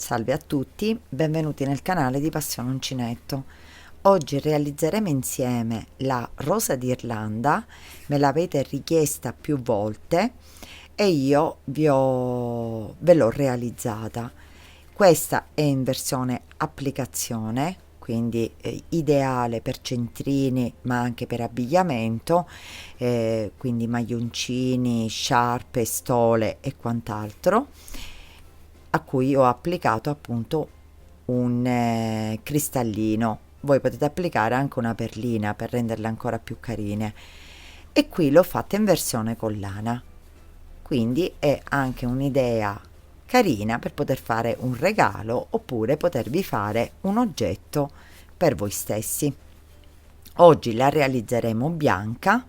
Salve a tutti, benvenuti nel canale di Passione Uncinetto. Oggi realizzeremo insieme la rosa d'Irlanda, me l'avete richiesta più volte e io ve l'ho realizzata. Questa è in versione applicazione, quindi ideale per centrini ma anche per abbigliamento, quindi maglioncini, sciarpe, stole e quant'altro, a cui ho applicato appunto un cristallino. Voi potete applicare anche una perlina per renderle ancora più carine, e qui l'ho fatta in versione collana, quindi è anche un'idea carina per poter fare un regalo oppure potervi fare un oggetto per voi stessi. Oggi la realizzeremo bianca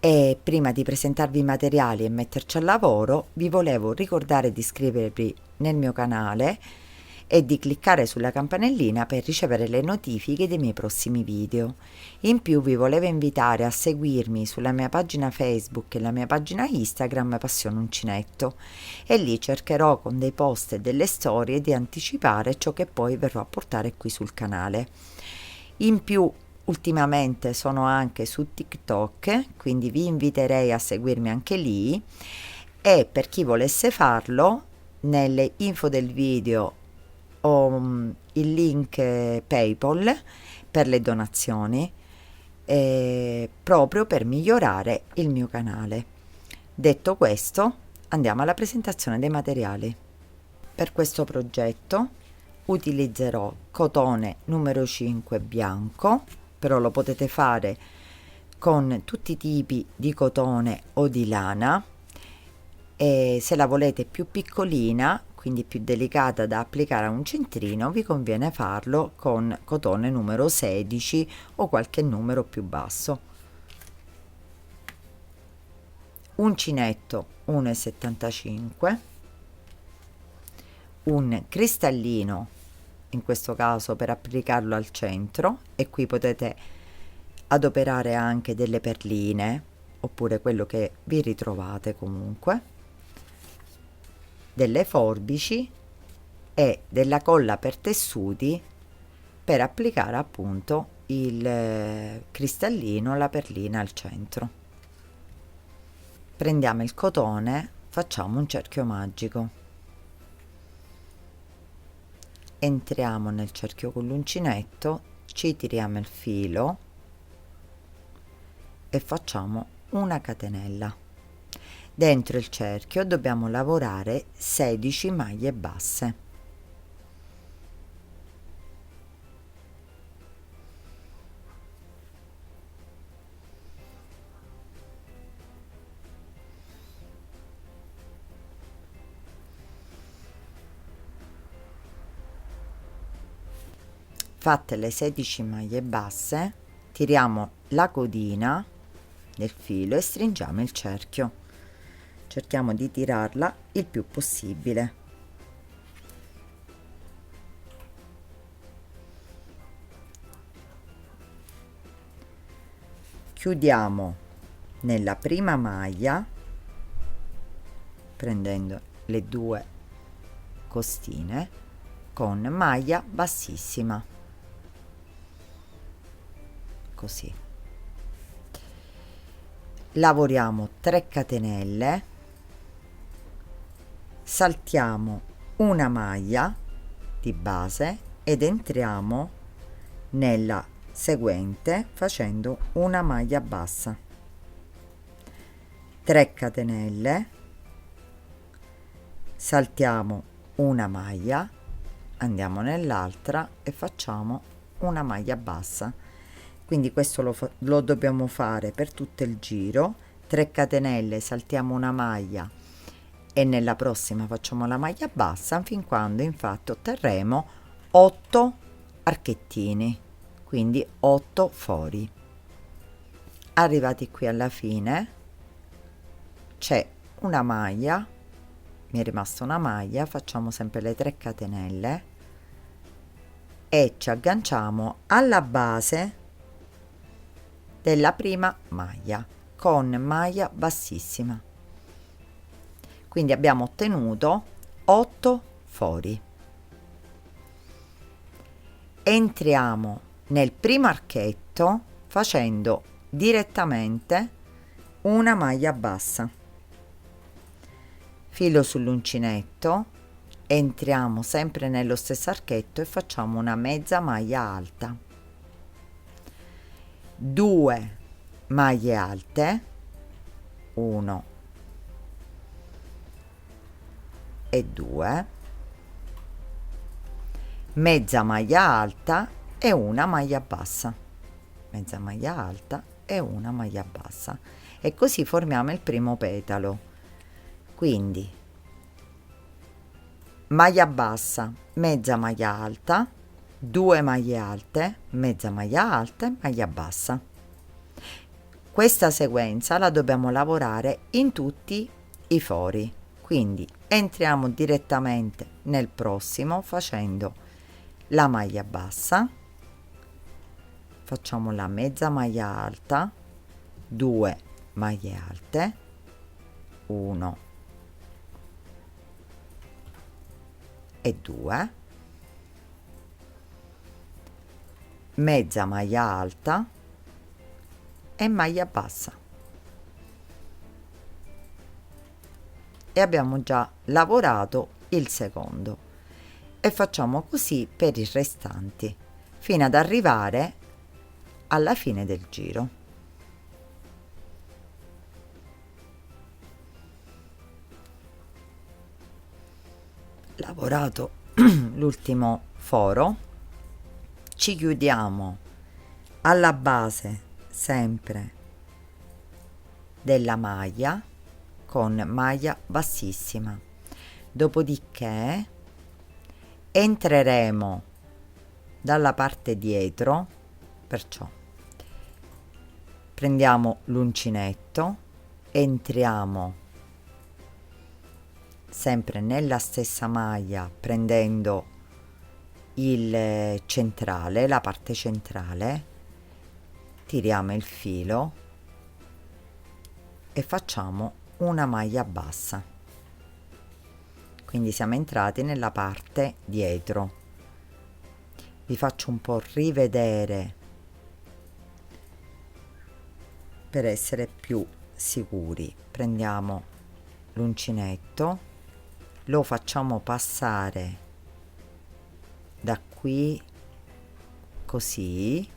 e prima di presentarvi i materiali e metterci al lavoro vi volevo ricordare di iscrivervi nel mio canale e di cliccare sulla campanellina per ricevere le notifiche dei miei prossimi video. In più vi volevo invitare a seguirmi sulla mia pagina Facebook e la mia pagina Instagram Passione Uncinetto, e lì cercherò con dei post e delle storie di anticipare ciò che poi verrò a portare qui sul canale. In più ultimamente sono anche su TikTok, quindi vi inviterei a seguirmi anche lì, e per chi volesse farlo nelle info del video ho il link PayPal per le donazioni, proprio per migliorare il mio canale. Detto questo, andiamo alla presentazione dei materiali. Per questo progetto utilizzerò cotone numero 5 bianco, però lo potete fare con tutti i tipi di cotone o di lana, e se la volete più piccolina, quindi più delicata da applicare a un centrino, vi conviene farlo con cotone numero 16 o qualche numero più basso. Uncinetto 1,75, un cristallino, in questo caso per applicarlo al centro, e qui potete adoperare anche delle perline oppure quello che vi ritrovate, comunque delle forbici e della colla per tessuti per applicare appunto il cristallino, la perlina al centro. Prendiamo il cotone, facciamo un cerchio magico, entriamo nel cerchio con l'uncinetto, ci tiriamo il filo e facciamo una catenella. Dentro il cerchio dobbiamo lavorare 16 maglie basse. Fatte le 16 maglie basse, tiriamo la codina del filo e stringiamo il cerchio. Cerchiamo di tirarla il più possibile. Chiudiamo nella prima maglia prendendo le due costine con maglia bassissima, così. Lavoriamo 3 catenelle, saltiamo una maglia di base ed entriamo nella seguente facendo una maglia bassa, 3 catenelle, saltiamo una maglia, andiamo nell'altra e facciamo una maglia bassa. Quindi questo lo dobbiamo fare per tutto il giro. 3 catenelle, saltiamo una maglia e nella prossima facciamo la maglia bassa, fin quando infatti otterremo 8 archettini, quindi 8 fori. Arrivati qui alla fine c'è una maglia, mi è rimasta una maglia, facciamo sempre le 3 catenelle e ci agganciamo alla base della prima maglia con maglia bassissima. Quindi abbiamo ottenuto 8 fori. Entriamo nel primo archetto facendo direttamente una maglia bassa, filo sull'uncinetto, entriamo sempre nello stesso archetto e facciamo una mezza maglia alta, 2 maglie alte, 1 e 2, mezza maglia alta e una maglia bassa, mezza maglia alta e una maglia bassa, e così formiamo il primo petalo. Quindi maglia bassa, mezza maglia alta, 2 maglie alte, mezza maglia alta e maglia bassa. Questa sequenza la dobbiamo lavorare in tutti i fori, quindi entriamo direttamente nel prossimo facendo la maglia bassa, facciamo la mezza maglia alta, 2 maglie alte, 1 e 2, mezza maglia alta e maglia bassa, e abbiamo già lavorato il secondo, e facciamo così per i restanti fino ad arrivare alla fine del giro. Lavorato l'ultimo foro, ci chiudiamo alla base sempre della maglia con maglia bassissima, dopodiché entreremo dalla parte dietro, perciò prendiamo l'uncinetto, entriamo sempre nella stessa maglia prendendo il centrale, la parte centrale, tiriamo il filo e facciamo una maglia bassa, quindi siamo entrati nella parte dietro. Vi faccio un po' rivedere per essere più sicuri. Prendiamo l'uncinetto, lo facciamo passare da qui così,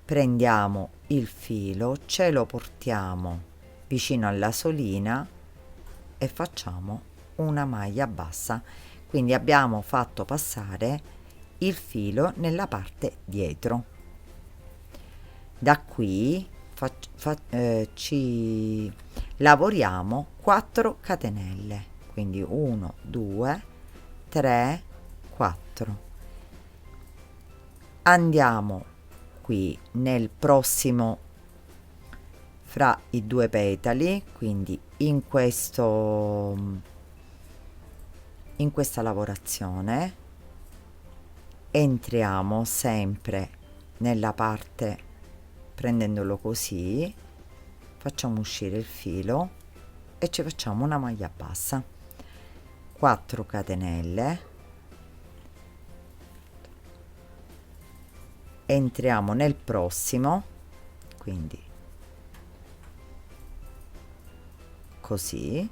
prendiamo il filo, ce lo portiamo vicino alla solina e facciamo una maglia bassa, quindi abbiamo fatto passare il filo nella parte dietro. Da qui ci lavoriamo 4 catenelle, quindi 1 2 3 4. Andiamo qui nel prossimo fra i due petali, quindi in questa lavorazione entriamo sempre nella parte prendendolo così, facciamo uscire il filo e ci facciamo una maglia bassa, 4 catenelle, entriamo nel prossimo, quindi così,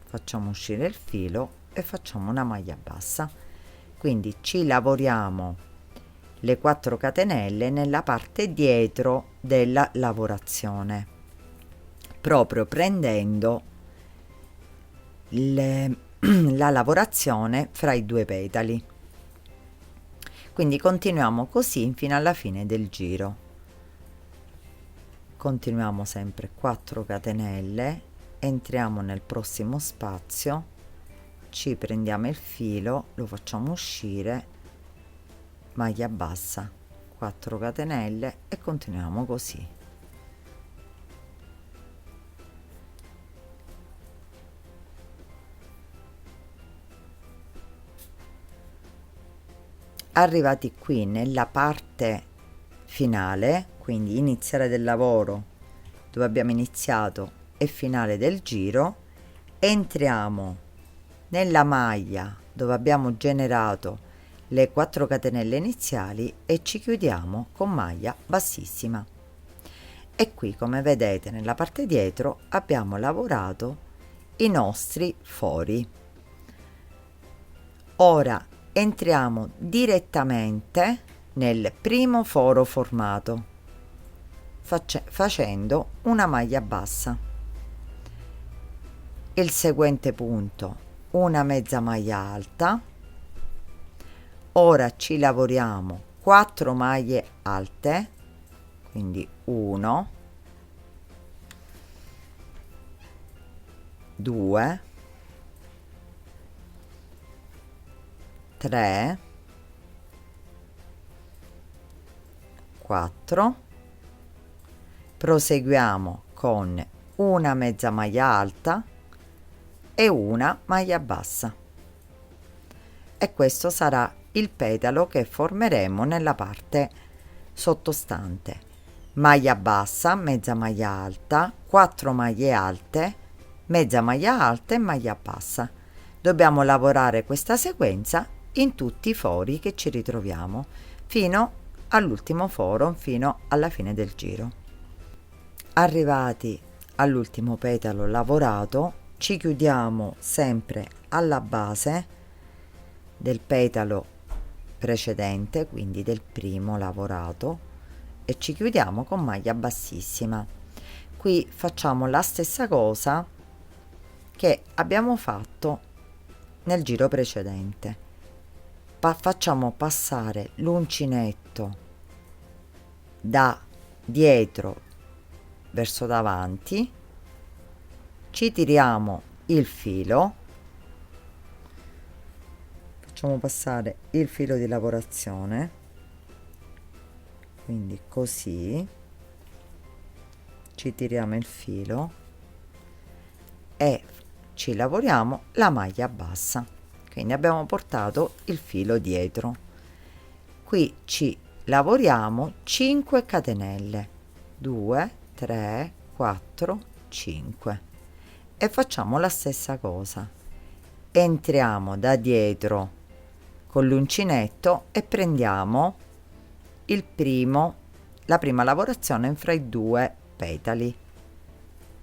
facciamo uscire il filo e facciamo una maglia bassa, quindi ci lavoriamo le 4 catenelle nella parte dietro della lavorazione, proprio prendendo la lavorazione fra i due petali. Quindi continuiamo così fino alla fine del giro. Continuiamo sempre 4 catenelle, entriamo nel prossimo spazio, ci prendiamo il filo, lo facciamo uscire, maglia bassa, 4 catenelle e continuiamo così. Arrivati qui nella parte finale, quindi iniziare del lavoro dove abbiamo iniziato e finale del giro, entriamo nella maglia dove abbiamo generato le 4 catenelle iniziali e ci chiudiamo con maglia bassissima. E qui, come vedete, nella parte dietro abbiamo lavorato i nostri fori. Ora entriamo direttamente nel primo foro formato facendo una maglia bassa. Il seguente punto, una mezza maglia alta. Ora ci lavoriamo 4 maglie alte, quindi 1, 2, 3, 4. Proseguiamo con una mezza maglia alta e una maglia bassa, e questo sarà il petalo che formeremo nella parte sottostante. Maglia bassa, mezza maglia alta, 4 maglie alte, mezza maglia alta e maglia bassa. Dobbiamo lavorare questa sequenza in tutti i fori che ci ritroviamo fino all'ultimo foro, fino alla fine del giro. Arrivati all'ultimo petalo lavorato, ci chiudiamo sempre alla base del petalo precedente, quindi del primo lavorato, e ci chiudiamo con maglia bassissima. Qui facciamo la stessa cosa che abbiamo fatto nel giro precedente. Facciamo passare l'uncinetto da dietro verso davanti, ci tiriamo il filo, facciamo passare il filo di lavorazione, quindi così ci tiriamo il filo e ci lavoriamo la maglia bassa, quindi abbiamo portato il filo dietro. Qui ci lavoriamo 5 catenelle, 2, 3, 4, 5, e facciamo la stessa cosa. Entriamo da dietro con l'uncinetto e prendiamo la prima lavorazione fra i 2 petali,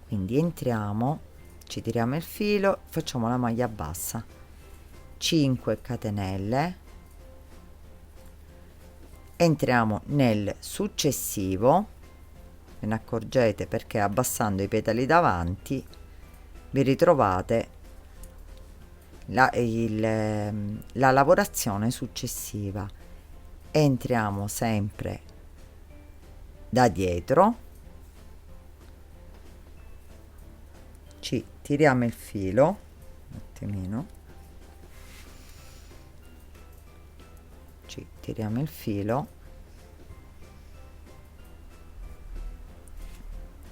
quindi entriamo, ci tiriamo il filo, facciamo la maglia bassa, 5 catenelle, entriamo nel successivo. Ve ne accorgete perché abbassando i petali davanti vi ritrovate la lavorazione successiva. Entriamo sempre da dietro, ci tiriamo il filo un attimino, ci tiriamo il filo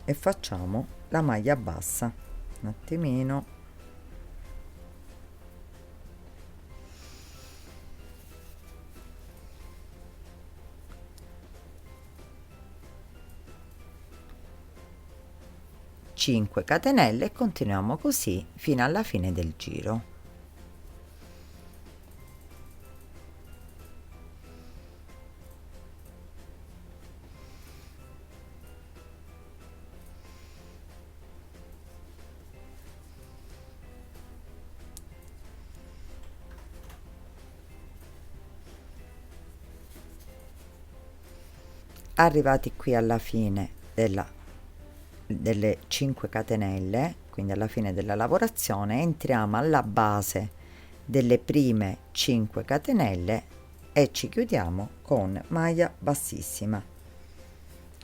e facciamo la maglia bassa un attimino, cinque catenelle, e continuiamo così fino alla fine del giro. Arrivati qui alla fine delle 5 catenelle, quindi alla fine della lavorazione, entriamo alla base delle prime 5 catenelle e ci chiudiamo con maglia bassissima.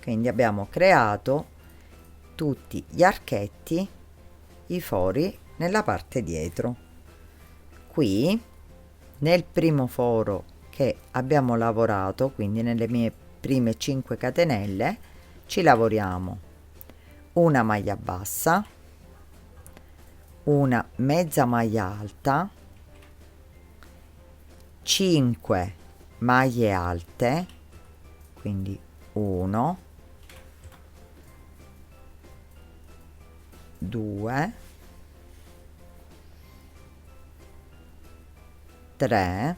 Quindi abbiamo creato tutti gli archetti, i fori nella parte dietro. Qui nel primo foro che abbiamo lavorato, quindi nelle mie prime 5 catenelle, ci lavoriamo una maglia bassa, una mezza maglia alta, 5 maglie alte, quindi 1, 2, 3,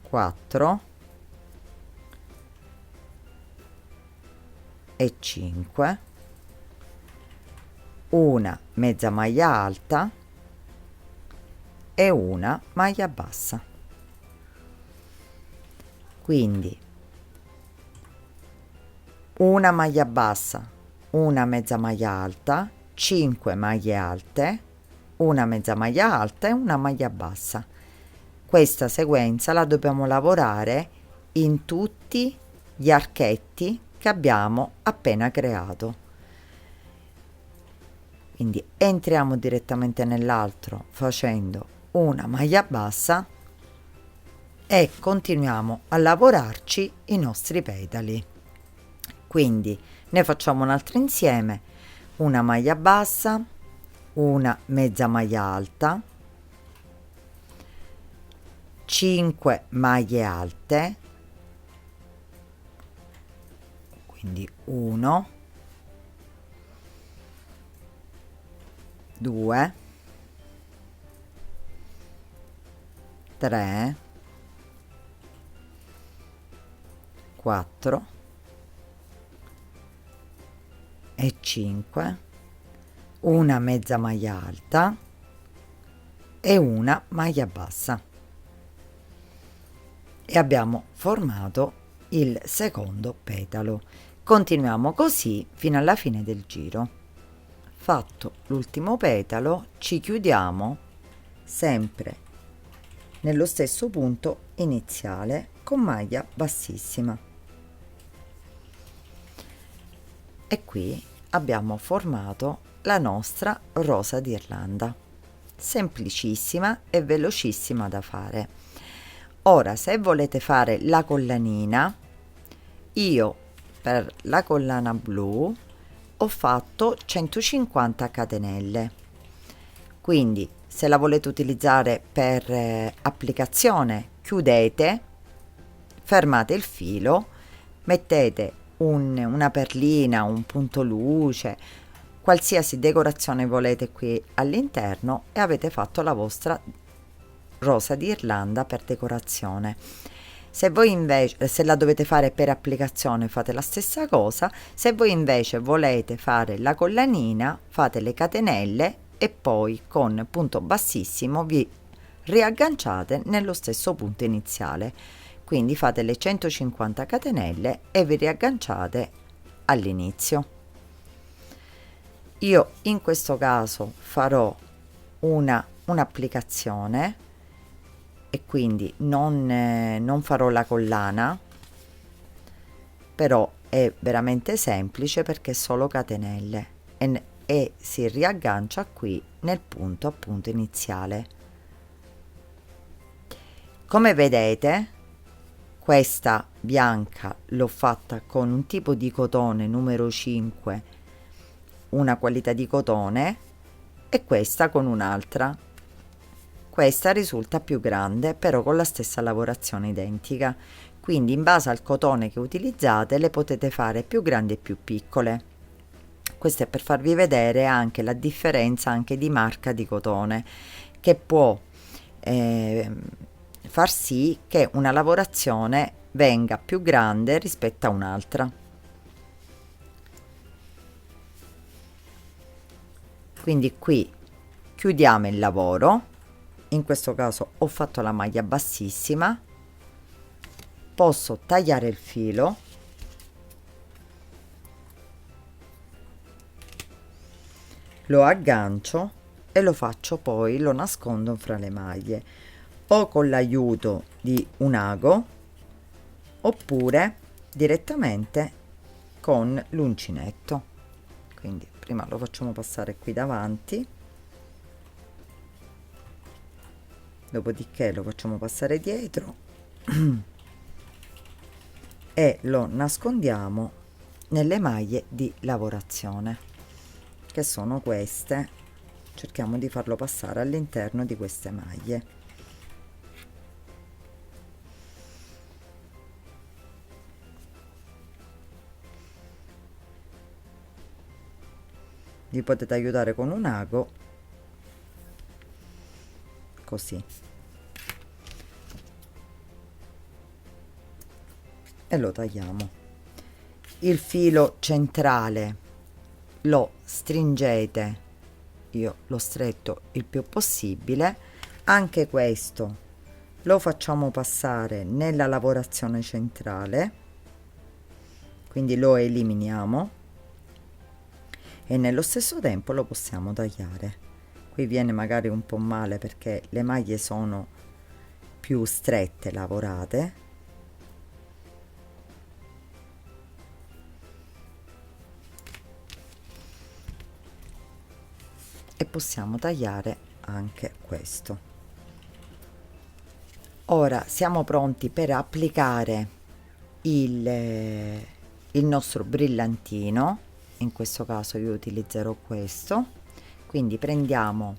4 e 5, una mezza maglia alta e una maglia bassa. Quindi una maglia bassa, una mezza maglia alta, 5 maglie alte, una mezza maglia alta e una maglia bassa. Questa sequenza la dobbiamo lavorare in tutti gli archetti che abbiamo appena creato. Quindi entriamo direttamente nell'altro facendo una maglia bassa e continuiamo a lavorarci i nostri petali. Quindi ne facciamo un altro insieme: una maglia bassa, una mezza maglia alta, 5 maglie alte, quindi 1, 2, 3, 4 e 5, una mezza maglia alta e una maglia bassa, e abbiamo formato il secondo petalo. Continuiamo così fino alla fine del giro. Fatto l'ultimo petalo, ci chiudiamo sempre nello stesso punto iniziale con maglia bassissima, e qui abbiamo formato la nostra rosa d'Irlanda, semplicissima e velocissima da fare. Ora, se volete fare la collanina, io per la collana blu ho fatto 150 catenelle, quindi se la volete utilizzare per applicazione, chiudete, fermate il filo, mettete una perlina, un punto luce, qualsiasi decorazione volete qui all'interno, e avete fatto la vostra rosa d'Irlanda per decorazione. Se voi invece, se la dovete fare per applicazione, fate la stessa cosa. Se voi invece volete fare la collanina, fate le catenelle e poi con punto bassissimo vi riagganciate nello stesso punto iniziale. Quindi fate le 150 catenelle e vi riagganciate all'inizio. Io in questo caso farò un'applicazione e quindi non farò la collana, però è veramente semplice perché è solo catenelle e si riaggancia qui nel punto appunto iniziale. Come vedete, questa bianca l'ho fatta con un tipo di cotone numero 5, una qualità di cotone, e questa con un'altra. Questa risulta più grande, però con la stessa lavorazione identica. Quindi in base al cotone che utilizzate le potete fare più grandi e più piccole. Questo è per farvi vedere anche la differenza anche di marca di cotone, che può far sì che una lavorazione venga più grande rispetto a un'altra. Quindi qui chiudiamo il lavoro. In questo caso ho fatto la maglia bassissima, posso tagliare il filo, lo aggancio e lo faccio poi, lo nascondo fra le maglie, o con l'aiuto di un ago oppure direttamente con l'uncinetto. Quindi prima lo facciamo passare qui davanti, dopodiché lo facciamo passare dietro e lo nascondiamo nelle maglie di lavorazione, che sono queste. Cerchiamo di farlo passare all'interno di queste maglie. Vi potete aiutare con un ago così, e lo tagliamo. Il filo centrale lo stringete, io lo stretto il più possibile. Anche questo lo facciamo passare nella lavorazione centrale, quindi lo eliminiamo, e nello stesso tempo lo possiamo tagliare. Qui viene magari un po' male perché le maglie sono più strette lavorate, e possiamo tagliare anche questo. Ora siamo pronti per applicare il nostro brillantino. In questo caso io utilizzerò questo, quindi prendiamo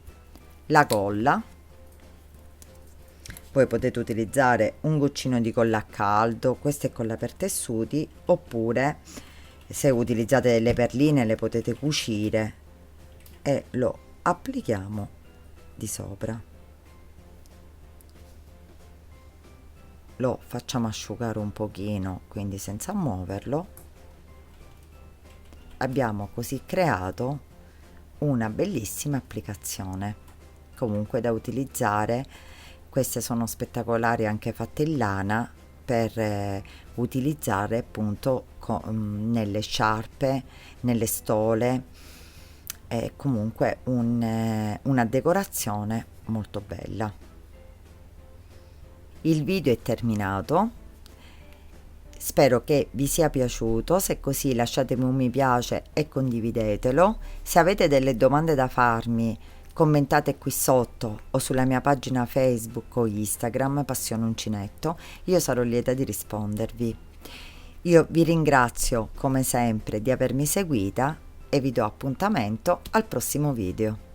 la colla. Voi potete utilizzare un goccino di colla a caldo, questa è colla per tessuti, oppure se utilizzate le perline le potete cucire, e lo applichiamo di sopra. Lo facciamo asciugare un pochino, quindi senza muoverlo. Abbiamo così creato una bellissima applicazione, comunque da utilizzare. Queste sono spettacolari, anche fatte in lana, per utilizzare appunto nelle sciarpe, nelle stole. È comunque una decorazione molto bella. Il video è terminato, spero che vi sia piaciuto. Se è così lasciatemi un mi piace e condividetelo. Se avete delle domande da farmi, commentate qui sotto o sulla mia pagina Facebook o Instagram Passione Uncinetto, io sarò lieta di rispondervi. Io vi ringrazio come sempre di avermi seguita e vi do appuntamento al prossimo video.